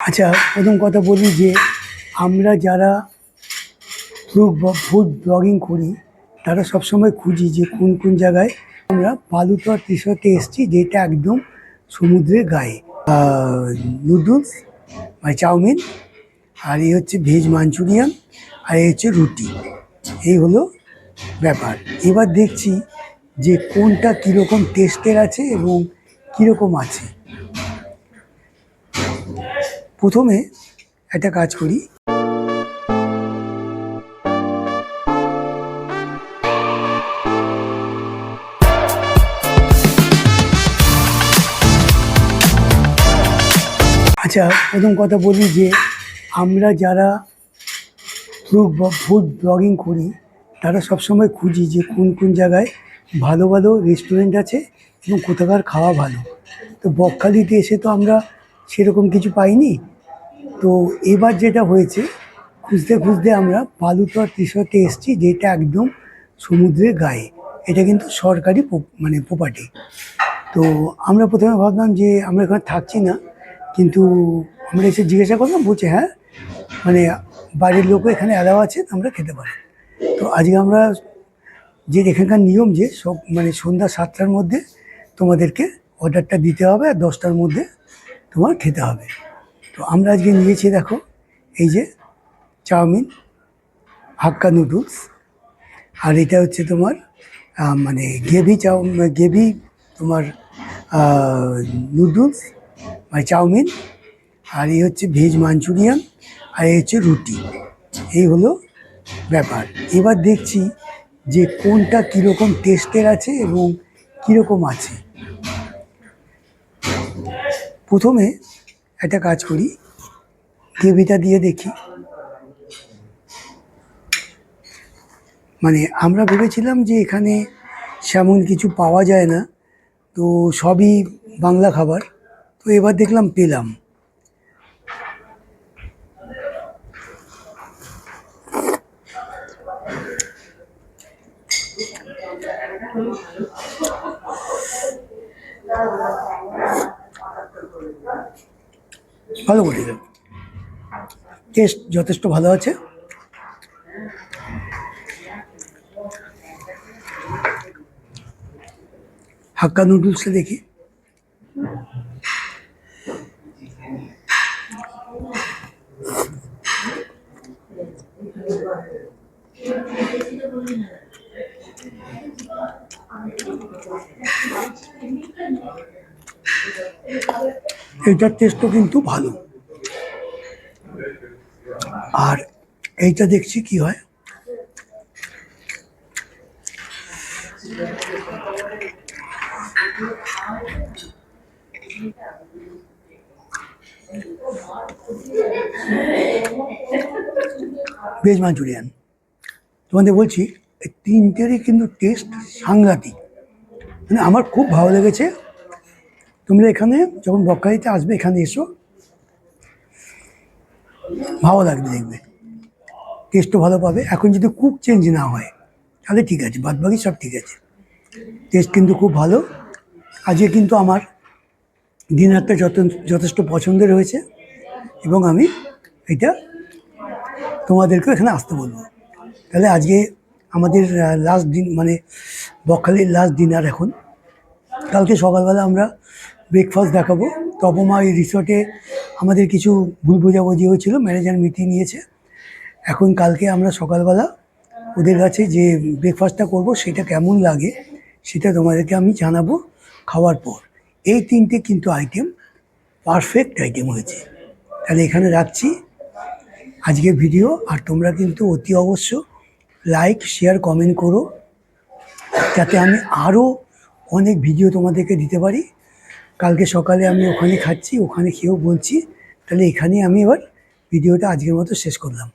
আচ্ছা, প্রথম কথা বলি যে আমরা যারা ফুড ব্লগিং করি তারা সবসময় খুঁজি যে কোন কোন জায়গায় আমরা বালুচর রিসর্টে এসেছি, যেটা একদম সমুদ্রের গায়ে। নুডলস মানে চাউমিন, আর এই হচ্ছে ভেজ মাঞ্চুরিয়ান, আর এই হচ্ছে রুটি। এই হলো ব্যাপার। এবার দেখছি যে কোনটা কীরকম টেস্টের আছে এবং কীরকম আছে। প্রথমে একটা কাজ করি, আচ্ছা প্রথম কথা বলি যে আমরা যারা ফুড ব্লগিং করি তারা সবসময় খুঁজি যে কোন কোন জায়গায় ভালো ভালো রেস্টুরেন্ট আছে এবং কোথাকার খাওয়া ভালো। তো বকখালিতে এসে তো আমরা সেরকম কিছু পাইনি। তো এবার যেটা হয়েছে, খুঁজতে খুঁজতে আমরা বালুচর রিসর্টে এসেছি, যেটা একদম সমুদ্রের গায়ে। এটা কিন্তু সরকারি মানে প্রপার্টি। তো আমরা প্রথমে ভাবলাম যে আমরা এখানে থাকছি না, কিন্তু আমরা এসে জিজ্ঞাসা করলাম, বলছে হ্যাঁ মানে বাড়ির লোকও এখানে অ্যালাও আছে, আমরা খেতে পারি। তো আজকে আমরা যে এখানকার নিয়ম যে সব মানে সন্ধ্যা 7টার মধ্যে তোমাদেরকে অর্ডারটা দিতে হবে আর 10টার মধ্যে তোমার খেতে হবে। তো আমরা আজকে নিয়েছি, দেখো এই যে চাউমিন, হাক্কা নুডলস, আর এটা হচ্ছে তোমার মানে গ্রেভি তোমার নুডলস মানে চাউমিন, আর এই হচ্ছে ভেজ মাঞ্চুরিয়ান, আর এই হচ্ছে রুটি। এই হলো ব্যাপার। এবার দেখছি যে কোনটা কীরকম টেস্টের আছে এবং কীরকম আছে। প্রথমে একটা কাজ করি, গ্রেভিটা দিয়ে দেখি। মানে আমরা ভেবেছিলাম যে এখানে সেমন কিছু পাওয়া যায় না, তো সবই বাংলা খাবার। তো এবার দেখলাম পেলাম। ভালো করে দিলাম, টেস্ট যথেষ্ট ভালো আছে। হাক্কা নুডলসটা দেখি। এইটার টেস্টও কিন্তু ভালো। আর এইটা দেখছি কি হয়। ভেজ মাঞ্চুরিয়ান তোমাদের বলছি, এই তিনটেরই কিন্তু টেস্ট সাংঘাতিক। মানে আমার খুব ভালো লেগেছে। তোমরা এখানে যখন বকখালিতে আসবে, এখানে এসো, ভালো লাগবে, দেখবে টেস্টও ভালো পাবে। এখন যদি কুক চেঞ্জ না হয় তাহলে ঠিক আছে, বাদবাকি সব ঠিক আছে। টেস্ট কিন্তু খুব ভালো। আজকে কিন্তু আমার ডিনারটা যথেষ্ট পছন্দের হয়েছে, এবং আমি এটা তোমাদেরকেও এখানে আসতে বলবো। তাহলে আজকে আমাদের লাস্ট দিন, মানে বকখালির লাস্ট ডিনার। এখন কালকে সকালবেলা আমরা ব্রেকফাস্ট দেখাবো। তপমা এই রিসর্টে আমাদের কিছু ভুল বোঝাবুঝি হয়েছিল, ম্যানেজার মিটিয়ে নিয়েছে। এখন কালকে আমরা সকালবেলা ওদের কাছে যে ব্রেকফাস্টটা করব সেটা কেমন লাগে সেটা তোমাদেরকে আমি জানাবো খাওয়ার পর। এই তিনটে কিন্তু আইটেম পারফেক্ট আইটেম হয়েছে। তাহলে এখানে রাখছি আজকের ভিডিও। আর তোমরা কিন্তু অতি অবশ্য লাইক, শেয়ার, কমেন্ট করো, যাতে আমি আরও অনেক ভিডিও তোমাদেরকে দিতে পারি। কালকে সকালে আমি ওখানে খাচ্ছি, ওখানে খেয়েও বলছি। তাহলে এখানেই আমি এবার ভিডিওটা আজকের মতো শেষ করলাম।